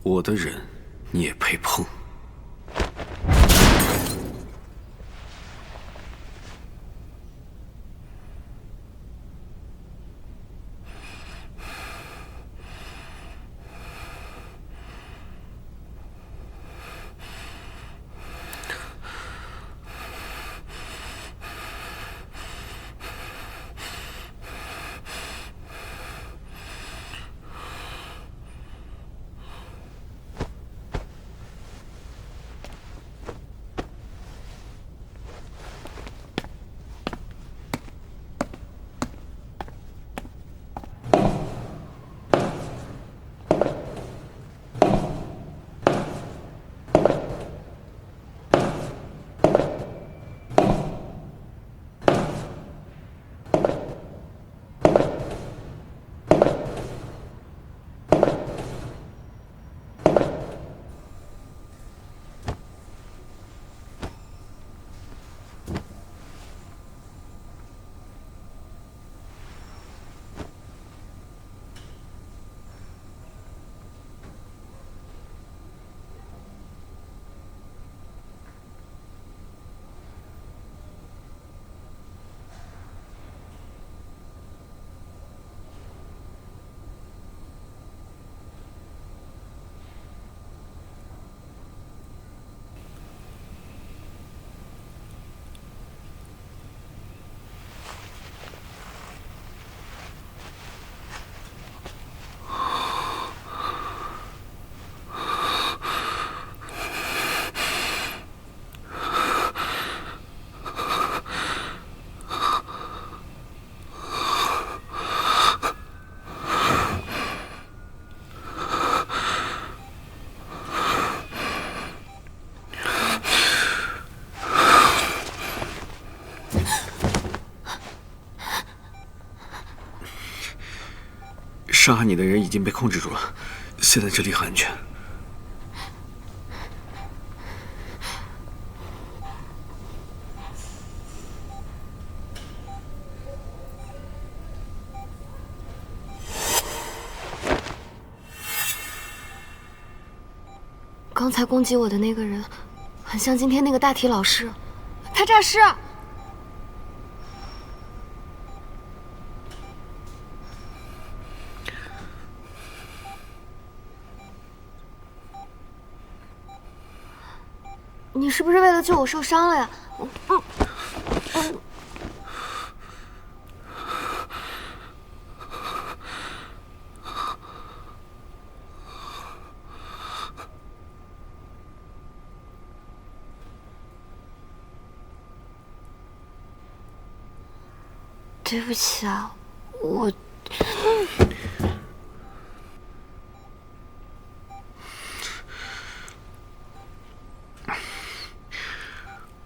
我的人，你也配碰？伤害你的人已经被控制住了，现在这里很安全。刚才攻击我的那个人，很像今天那个大体老师，他诈尸。你是不是为了救我受伤了呀？对不起啊，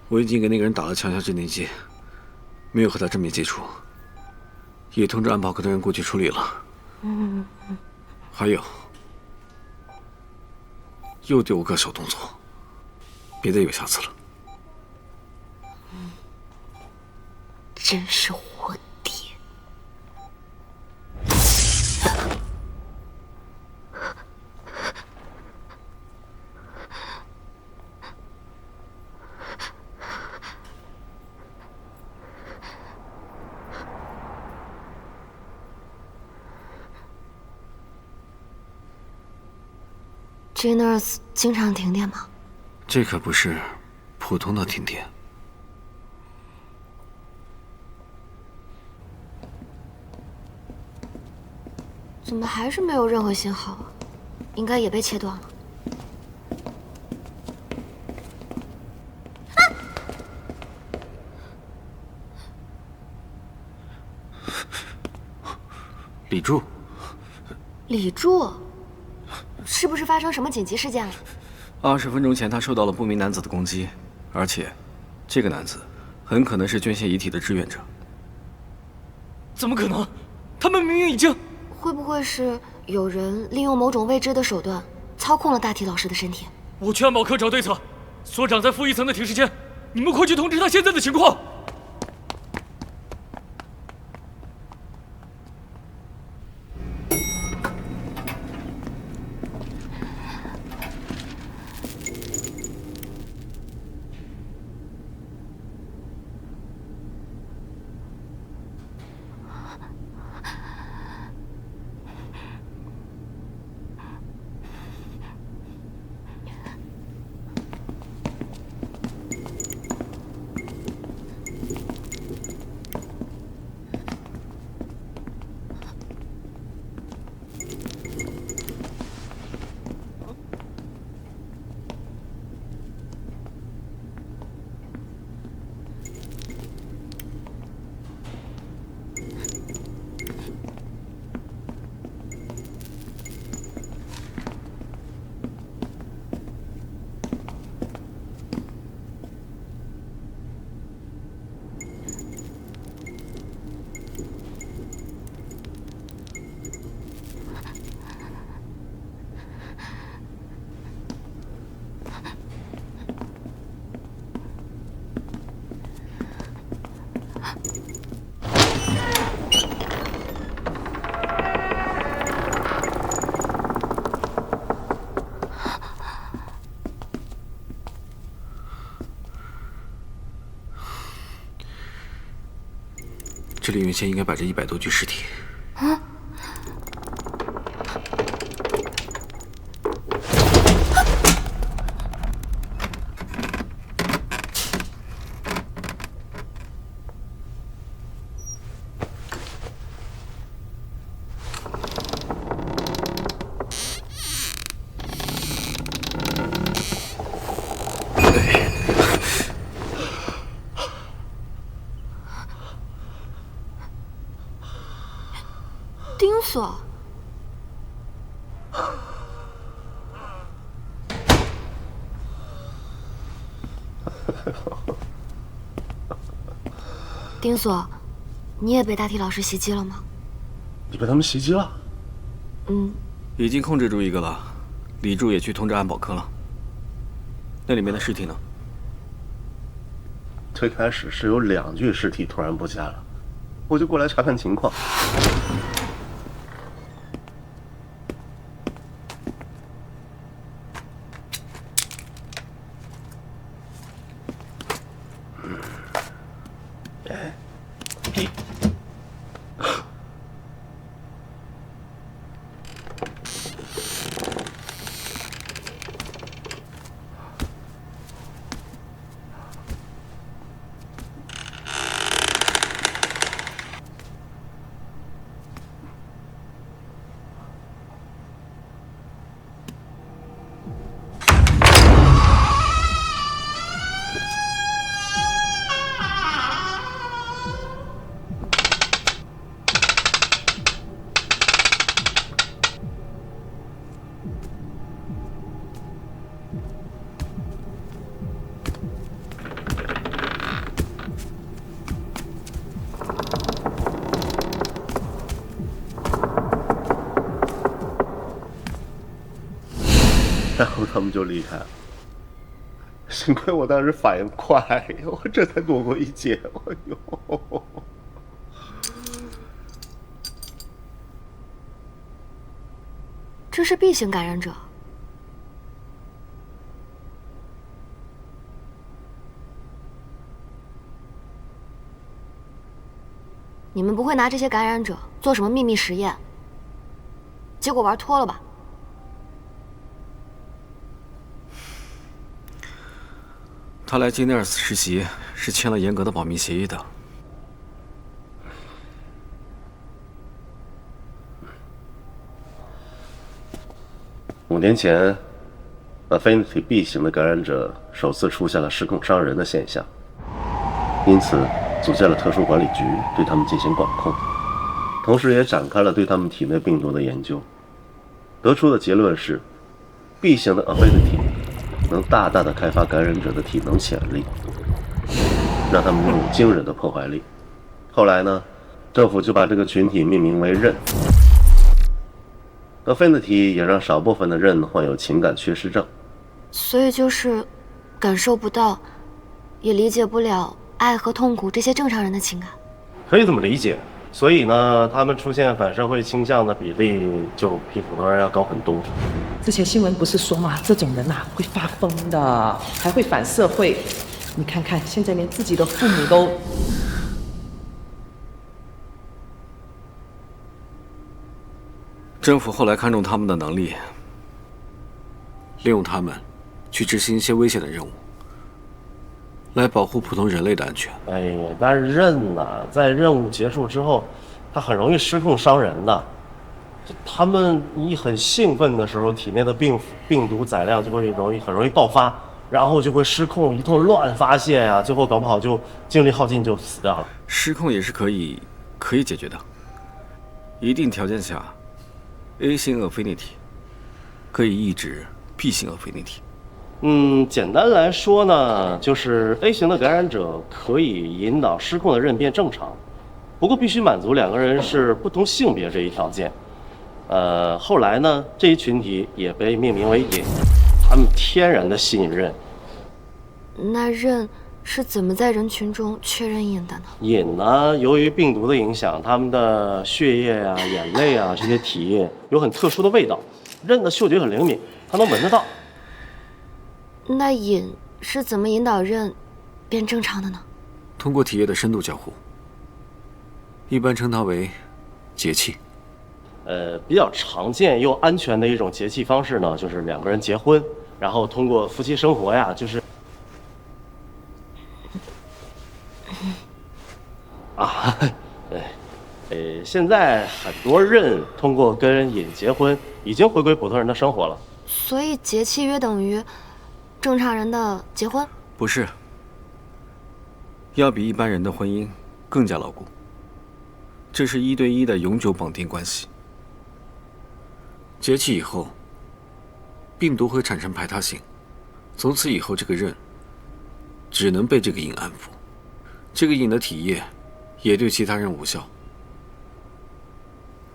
我已经给那个人打了强效镇定剂，没有和他正面接触，也通知安保科的人过去处理了。还有，又对我个小动作，别再有下次了。真是活爹！这那儿经常停电吗？这可不是普通的停电。怎么还是没有任何信号啊？应该也被切断了。李柱，李柱，是不是发生什么紧急事件了？20分钟前，他受到了不明男子的攻击，而且，这个男子很可能是捐献遗体的志愿者。怎么可能？他们明明已经……会不会是有人利用某种未知的手段操控了大体老师的身体？我去安保科找对策。所长在负1层的停尸间，你们快去通知他现在的情况。这里原先应该摆着100多具尸体。啊！丁锁，丁锁，你也被大体老师袭击了吗？你被他们袭击了？嗯，已经控制住一个了，李柱也去通知安保科了。那里面的尸体呢？最开始是有2具尸体突然不见了，我就过来查看情况。然后他们就离开了。幸亏我当时反应快，我这才躲过一劫。哎呦！这是 B 型感染者。你们不会拿这些感染者做什么秘密实验，结果玩脱了吧？他来金内尔斯实习是签了严格的保密协议的。5年前，Affinity B 型的感染者首次出现了失控伤人的现象，因此组建了特殊管理局对他们进行管控，同时也展开了对他们体内病毒的研究。得出的结论是 ，B 型的 Affinity 能大大的开发感染者的体能潜力，让他们拥有惊人的破坏力。后来呢，政府就把这个群体命名为刃。Affinity 也让少部分的刃患有情感缺失症，所以就是感受不到，也理解不了爱和痛苦这些正常人的情感。可以这么理解。所以呢，他们出现反社会倾向的比例就比普通人要高很多。之前新闻不是说嘛，这种人啊会发疯的，还会反社会。你看看，现在连自己的父母都……政府后来看中他们的能力，利用他们去执行一些危险的任务，来保护普通人类的安全。哎呀，但是刃呐，在任务结束之后，它很容易失控伤人的。他们一很兴奋的时候，体内的病毒载量就会很容易爆发，然后就会失控，一通乱发泄呀，最后搞不好就精力耗尽就死掉了。失控也是可以解决的，一定条件下 ，A 型 Affinity 可以抑制 B 型 Affinity。简单来说呢，就是 A 型的感染者可以引导失控的刃变正常，不过必须满足2个人是不同性别这一条件。后来呢，这一群体也被命名为瘾，他们天然的吸引刃。那刃是怎么在人群中确认瘾的呢？瘾呢，由于病毒的影响，他们的血液啊、眼泪啊这些体液有很特殊的味道，刃的嗅觉很灵敏，它能闻得到。那瘾是怎么引导刃变正常的呢？通过体液的深度交互。一般称它为节气。比较常见又安全的一种节气方式呢，就是两个人结婚，然后通过夫妻生活呀，就是现在很多人通过跟尹结婚，已经回归普通人的生活了。所以节气约等于正常人的结婚？不是，要比一般人的婚姻更加牢固。这是1对1的永久绑定关系。节气以后，病毒会产生排他性，从此以后这个人只能被这个瘾安抚，这个瘾的体液也对其他人无效。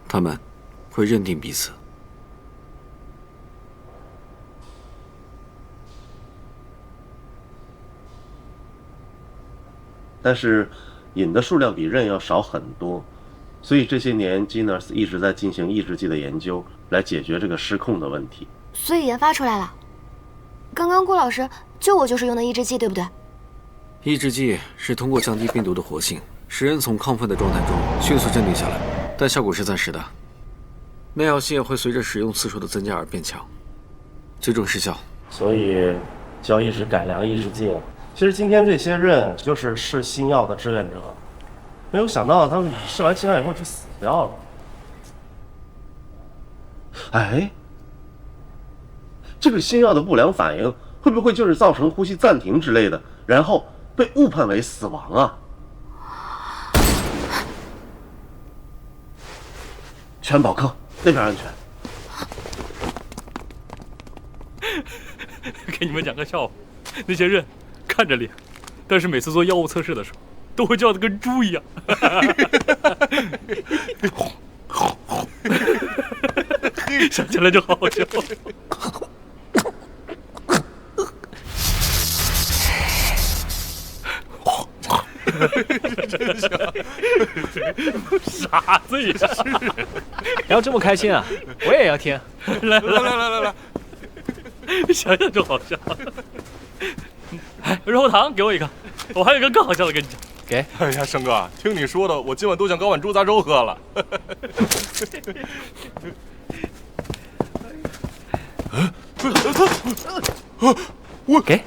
他们会认定彼此。但是瘾的数量比任要少很多，所以这些年 Genos 一直在进行抑制剂的研究，来解决这个失控的问题。所以研发出来了。刚刚顾老师救我就是用的抑制剂，对不对？抑制剂是通过降低病毒的活性，使人从亢奋的状态中迅速镇定下来，但效果是暂时的。耐药性会随着使用次数的增加而变强，最终失效。所以就要一直改良抑制剂了。其实今天这些人就是试新药的志愿者，没有想到他们试完新药以后就死掉了。哎，这个新药的不良反应会不会就是造成呼吸暂停之类的，然后被误判为死亡啊？全保科那边安全。给你们讲个笑话，那些人看着脸，但是每次做药物测试的时候，都会叫得跟猪一样。想起来就好好笑。真香，傻子也是。要这么开心啊，我也要听。来，想想就好笑。哎，润喉糖给我一个，我还有一个更好笑的跟你讲。给。哎呀，生哥，听你说的，我今晚都想搞碗猪杂粥喝了。我给。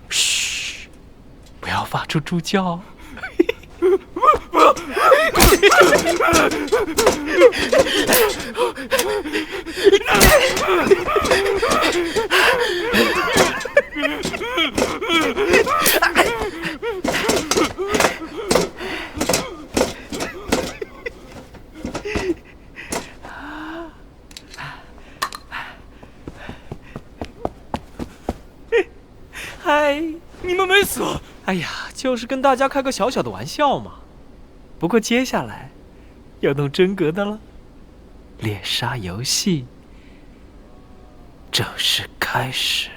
嘘，不要发出猪叫。嗨，你们没死？哎呀，就是跟大家开个小小的玩笑嘛。不过接下来要弄真格的了，猎杀游戏正式开始。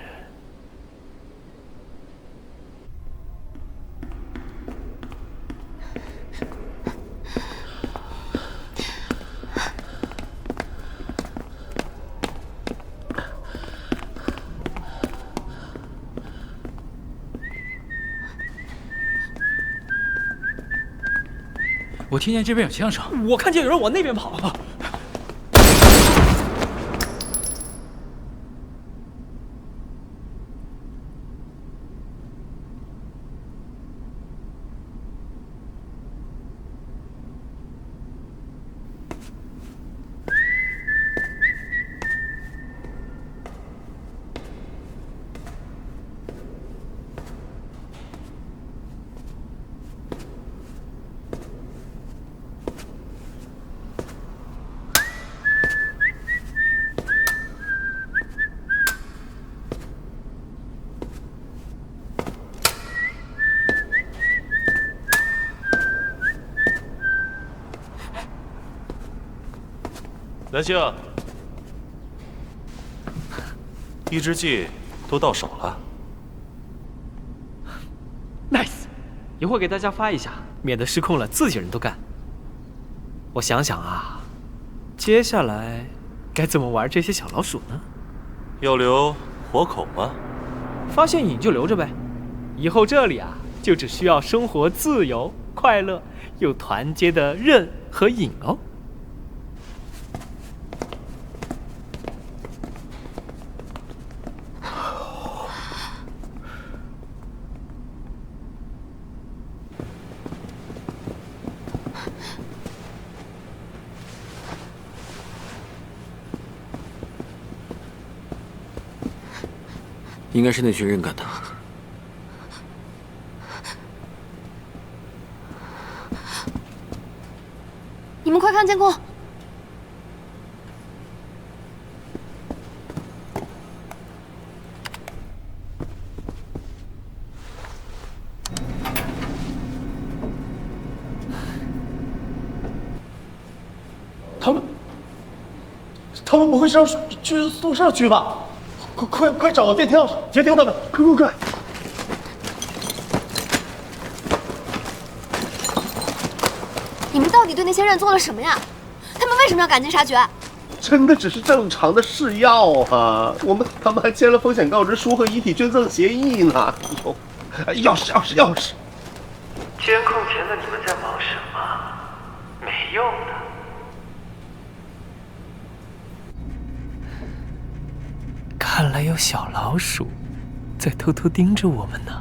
我听见这边有枪声，我看见有人往那边跑。南星，抑制剂都到手了。Nice， 一会儿给大家发一下，免得失控了自己人都干。我想想啊，接下来该怎么玩这些小老鼠呢？要留活口吗？发现瘾就留着呗，以后这里啊，就只需要生活自由、快乐又团结的刃和瘾哦。应该是那群人干的。你们快看监控！他们不会是要去宿舍去吧？快找个电梯钥匙，接听他们！快！你们到底对那些人做了什么呀？他们为什么要赶尽杀绝？真的只是正常的试药啊！他们还签了风险告知书和遗体捐赠协议呢。钥匙！监控前的你们在忙什么？没用的。看来有小老鼠在偷偷盯着我们呢。